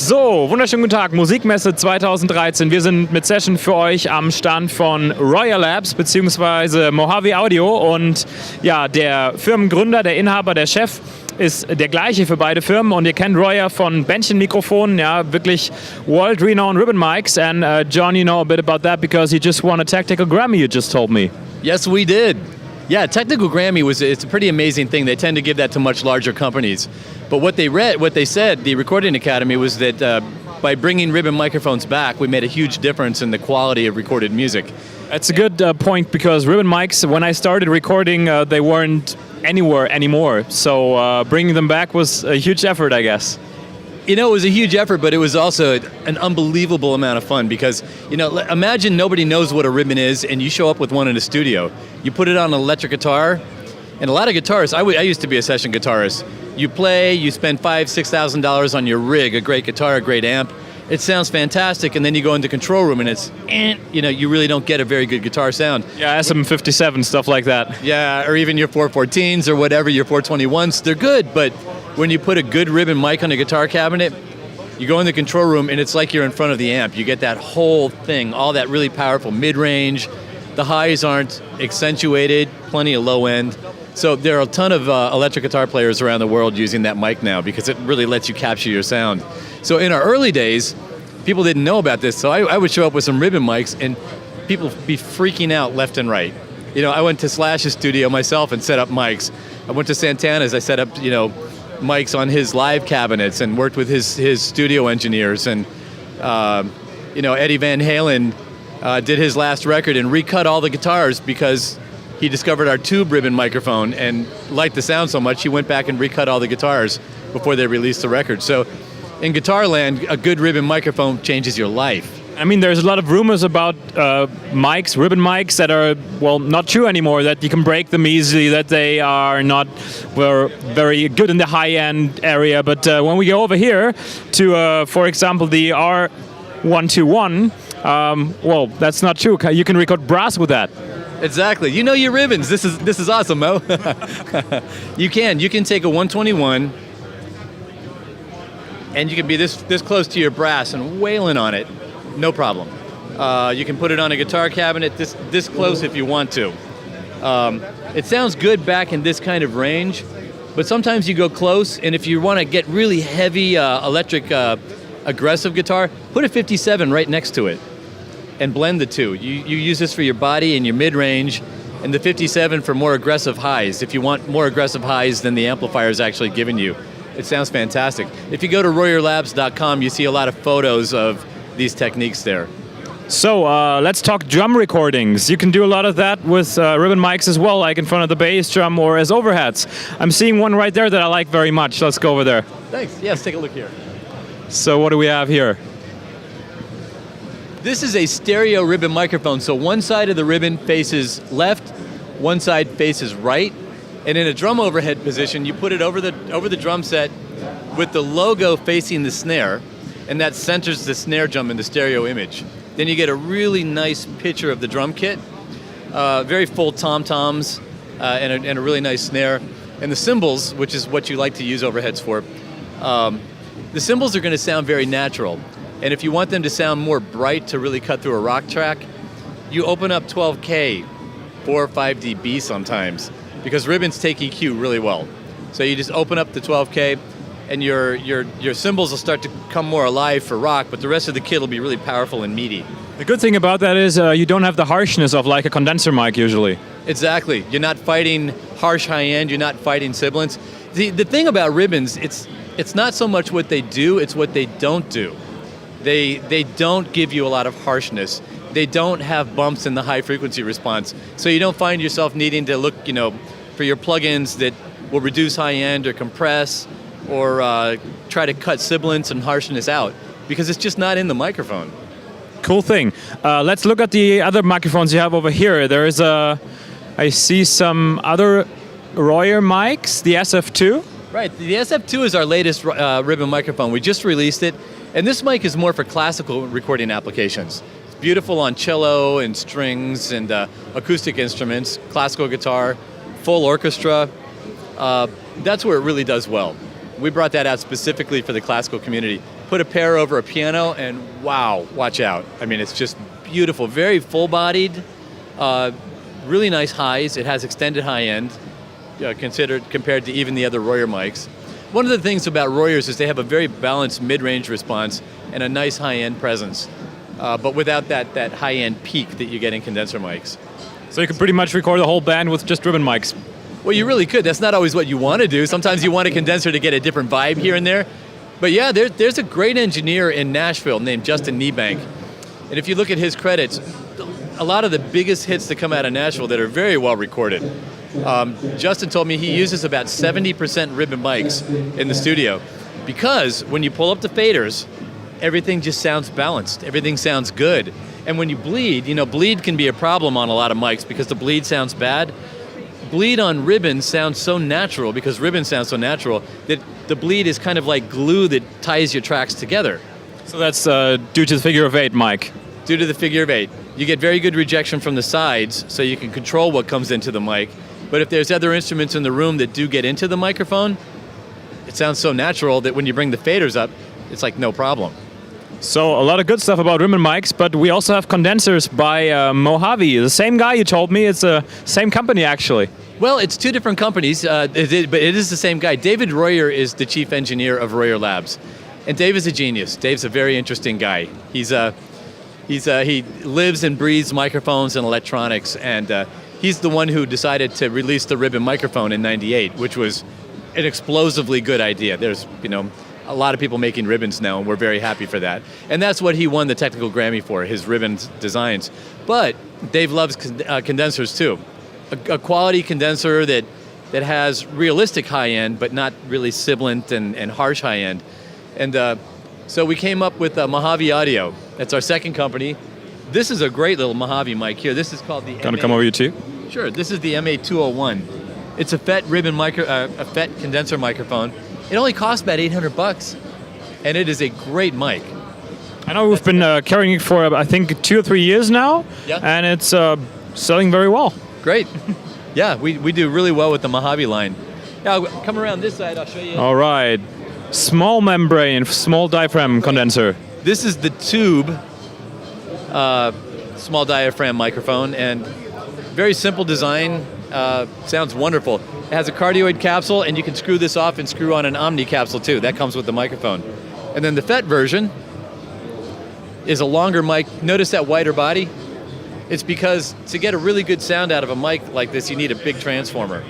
So, wunderschönen guten Tag, Musikmesse 2013. Wir sind mit Session für euch am Stand von Royal Labs bzw. Moyave Audio und ja, der Firmengründer, der Inhaber, der Chef ist der gleiche für beide Firmen und ihr kennt Roy von Bändchenmikrofonen, ja, wirklich world-renowned ribbon mics and John, you know a bit about that because you just won a technical Grammy, you just told me. Yes, we did. Yeah, technical Grammy it's a pretty amazing thing. They tend to give that to much larger companies. But what they said, the Recording Academy, was that by bringing ribbon microphones back, we made a huge difference in the quality of recorded music. That's a good point because ribbon mics, when I started recording, they weren't anywhere anymore. So bringing them back was a huge effort, I guess. You know, it was a huge effort, but it was also an unbelievable amount of fun because, you know, imagine nobody knows what a ribbon is and you show up with one in a studio. You put it on an electric guitar, and a lot of guitarists, I used to be a session guitarist. You play, you spend $5,000-$6,000 on your rig, a great guitar, a great amp. It sounds fantastic, and then you go into control room and it's, you know, you really don't get a very good guitar sound. Yeah, SM57, stuff like that. Yeah, or even your 414s or whatever, your 421s, they're good, but when you put a good ribbon mic on a guitar cabinet, you go in the control room and it's like you're in front of the amp. You get that whole thing, all that really powerful mid-range. The highs aren't accentuated, plenty of low end. So there are a ton of electric guitar players around the world using that mic now because it really lets you capture your sound. So in our early days, people didn't know about this, so I would show up with some ribbon mics and people would be freaking out left and right. You know, I went to Slash's studio myself and set up mics. I went to Santana's, I set up, you know, mics on his live cabinets and worked with his studio engineers. And, you know, Eddie Van Halen did his last record and recut all the guitars because he discovered our tube ribbon microphone and liked the sound so much, he went back and recut all the guitars before they released the record. So in guitar land, a good ribbon microphone changes your life. I mean, there's a lot of rumors about mics, ribbon mics that are, well, not true anymore, that you can break them easily, that they are not very good in the high-end area. But when we go over here to, for example, the R121, well, that's not true. You can record brass with that. Exactly. You know your ribbons. This is awesome, Mo. You can take a 121 and you can be this close to your brass and wailing on it. No problem. You can put it on a guitar cabinet this close if you want to. It sounds good back in this kind of range, but sometimes you go close, and if you want to get really heavy electric aggressive guitar, put a 57 right next to it and blend the two. You use this for your body and your mid-range, and the 57 for more aggressive highs. If you want more aggressive highs than the amplifier is actually giving you. It sounds fantastic. If you go to royerlabs.com, you see a lot of photos of these techniques there. So let's talk drum recordings. You can do a lot of that with ribbon mics as well, like in front of the bass drum or as overheads. I'm seeing one right there that I like very much. Let's go over there. Thanks. Yes, take a look here. So what do we have here? This is a stereo ribbon microphone. So one side of the ribbon faces left, one side faces right. And in a drum overhead position, you put it over the drum set with the logo facing the snare, and that centers the snare drum in the stereo image. Then you get a really nice picture of the drum kit, very full tom-toms, and a really nice snare. And the cymbals, which is what you like to use overheads for, the cymbals are going to sound very natural. And if you want them to sound more bright to really cut through a rock track, you open up 12K, 4 or 5 dB sometimes, because ribbons take EQ really well. So you just open up the 12K, and your cymbals will start to come more alive for rock, but the rest of the kit will be really powerful and meaty. The good thing about that is you don't have the harshness of like a condenser mic usually. Exactly. You're not fighting harsh high end, you're not fighting sibilants. The thing about ribbons, it's not so much what they do, it's what they don't do. They don't give you a lot of harshness. They don't have bumps in the high frequency response. So you don't find yourself needing to look, you know, for your plugins that will reduce high end or compress or try to cut sibilance and harshness out, because it's just not in the microphone. Cool thing. Let's look at the other microphones you have over here. There is I see some other Royer mics, the SF2. Right, the SF2 is our latest ribbon microphone. We just released it, and this mic is more for classical recording applications. It's beautiful on cello and strings and acoustic instruments, classical guitar, full orchestra. That's where it really does well. We brought that out specifically for the classical community. put a pair over a piano, and wow, watch out. I mean, it's just beautiful, very full-bodied, really nice highs. It has extended high end, compared to even the other Royer mics. One of the things about Royers is they have a very balanced mid-range response and a nice high-end presence, but without that high-end peak that you get in condenser mics. So you can pretty much record the whole band with just ribbon mics. Well, you really could. That's not always what you want to do. Sometimes you want a condenser to get a different vibe here and there. But yeah, there's a great engineer in Nashville named Justin Niebank. And if you look at his credits, a lot of the biggest hits that come out of Nashville that are very well recorded. Justin told me he uses about 70% ribbon mics in the studio because when you pull up the faders, everything just sounds balanced. Everything sounds good. And when you bleed, bleed can be a problem on a lot of mics because the bleed sounds bad. Bleed on ribbon sounds so natural because ribbon sounds so natural that the bleed is kind of like glue that ties your tracks together. So that's due to the figure of 8 mic. Due to the figure of 8. You get very good rejection from the sides, so you can control what comes into the mic. But if there's other instruments in the room that do get into the microphone, it sounds so natural that when you bring the faders up, it's like no problem. So a lot of good stuff about ribbon mics, but we also have condensers by Mojave. The same guy you told me, it's the same company actually. Well, it's two different companies, but it is the same guy. David Royer is the chief engineer of Royer Labs. And Dave is a genius. Dave's a very interesting guy. He lives and breathes microphones and electronics, and he's the one who decided to release the ribbon microphone in '98, which was an explosively good idea. There's, a lot of people making ribbons now, and we're very happy for that. And that's what he won the technical Grammy for, his ribbon designs. But Dave loves condensers too. A quality condenser that has realistic high end, but not really sibilant and harsh high end. And so we came up with Mojave Audio. That's our second company. This is a great little Mojave mic here. This is called the Gonna come over you too? Sure. This is the MA201. It's a FET ribbon a FET condenser microphone. It only costs about $800, and it is a great mic. I know we've been carrying it for I think 2 or 3 years now, Yeah. and it's selling very well. Great. Yeah, we do really well with the Mojave line. Now, come around this side, I'll show you. All right, small membrane, small diaphragm condenser. This is the tube, small diaphragm microphone, and very simple design, sounds wonderful. It has a cardioid capsule, and you can screw this off and screw on an Omni capsule too. That comes with the microphone. And then the FET version is a longer mic. Notice that wider body? It's because to get a really good sound out of a mic like this, you need a big transformer.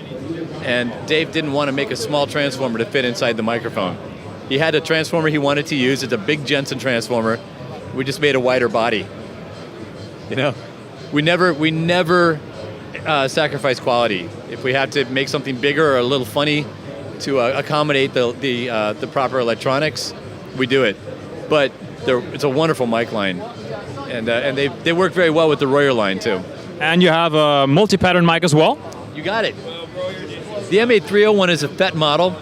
And Dave didn't want to make a small transformer to fit inside the microphone. He had a transformer he wanted to use. It's a big Jensen transformer. We just made a wider body. We never sacrifice quality. If we have to make something bigger or a little funny to accommodate the proper electronics, we do it. But it's a wonderful mic line. And they work very well with the Royer line too. And you have a multi-pattern mic as well? You got it. The MA301 is a FET model,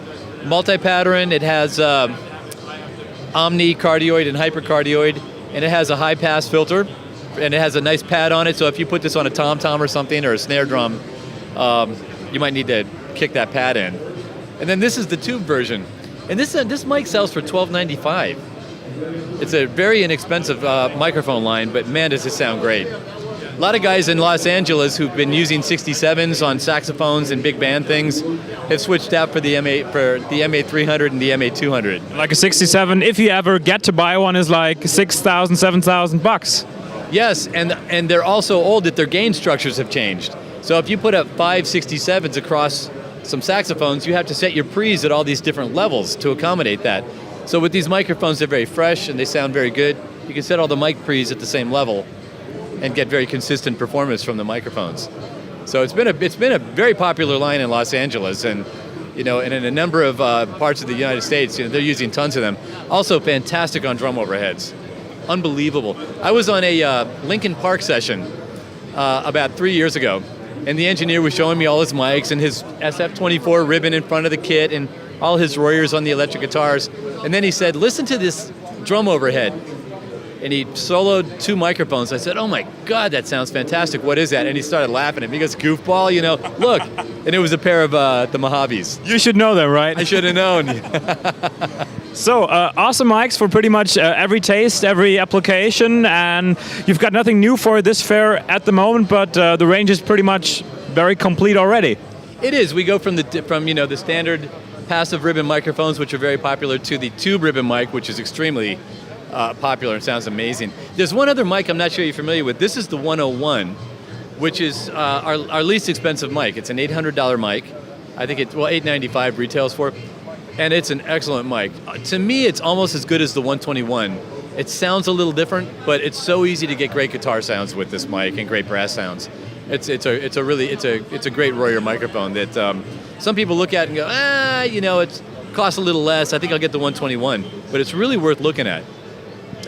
multi-pattern. It has omni, cardioid, and hypercardioid, and it has a high-pass filter, and it has a nice pad on it, so if you put this on a tom-tom or something, or a snare drum, you might need to kick that pad in. And then this is the tube version. And this mic sells for $12.95. It's a very inexpensive microphone line, but man, does it sound great. A lot of guys in Los Angeles who've been using 67s on saxophones and big band things have switched out for the MA300 and the MA200. Like a 67, if you ever get to buy one, is like $6,000, $7,000. Yes, and they're also old that their gain structures have changed. So if you put up 5 67s across some saxophones, you have to set your pre's at all these different levels to accommodate that. So with these microphones, they're very fresh and they sound very good. You can set all the mic pre's at the same level and get very consistent performance from the microphones. So it's been a very popular line in Los Angeles, and and in a number of parts of the United States, they're using tons of them. Also fantastic on drum overheads, unbelievable. I was on a Lincoln Park session about 3 years ago, and the engineer was showing me all his mics and his SF-24 ribbon in front of the kit and all his Royers on the electric guitars. And then he said, "Listen to this drum overhead." And he soloed 2 microphones. I said, "Oh my God, that sounds fantastic. What is that?" And he started laughing at me. He goes, "Goofball, look." And it was a pair of the Mojaves. You should know them, right? I should have known. So, awesome mics for pretty much every taste, every application, and you've got nothing new for this fair at the moment, but the range is pretty much very complete already. It is. We go from the standard passive ribbon microphones, which are very popular, to the tube ribbon mic, which is extremely popular and sounds amazing. There's one other mic I'm not sure you're familiar with. This is the 101, which is our least expensive mic. It's an $800 mic. I think $895 retails for. And it's an excellent mic. To me, it's almost as good as the 121. It sounds a little different, but it's so easy to get great guitar sounds with this mic and great brass sounds. It's a great Royer microphone that some people look at and go, it costs a little less. I think I'll get the 121, but it's really worth looking at.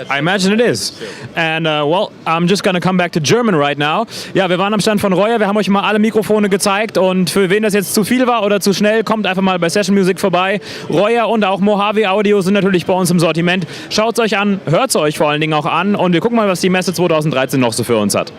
I imagine it is. And I'm just gonna come back to German right now. Ja, wir waren am Stand von Royer, wir haben euch mal alle Mikrofone gezeigt und für wen das jetzt zu viel war oder zu schnell, kommt einfach mal bei Session Music vorbei. Royer und auch Moyave Audio sind natürlich bei uns im Sortiment. Schaut's euch an, hört's euch vor allen Dingen auch an und wir gucken mal, was die Messe 2013 noch so für uns hat.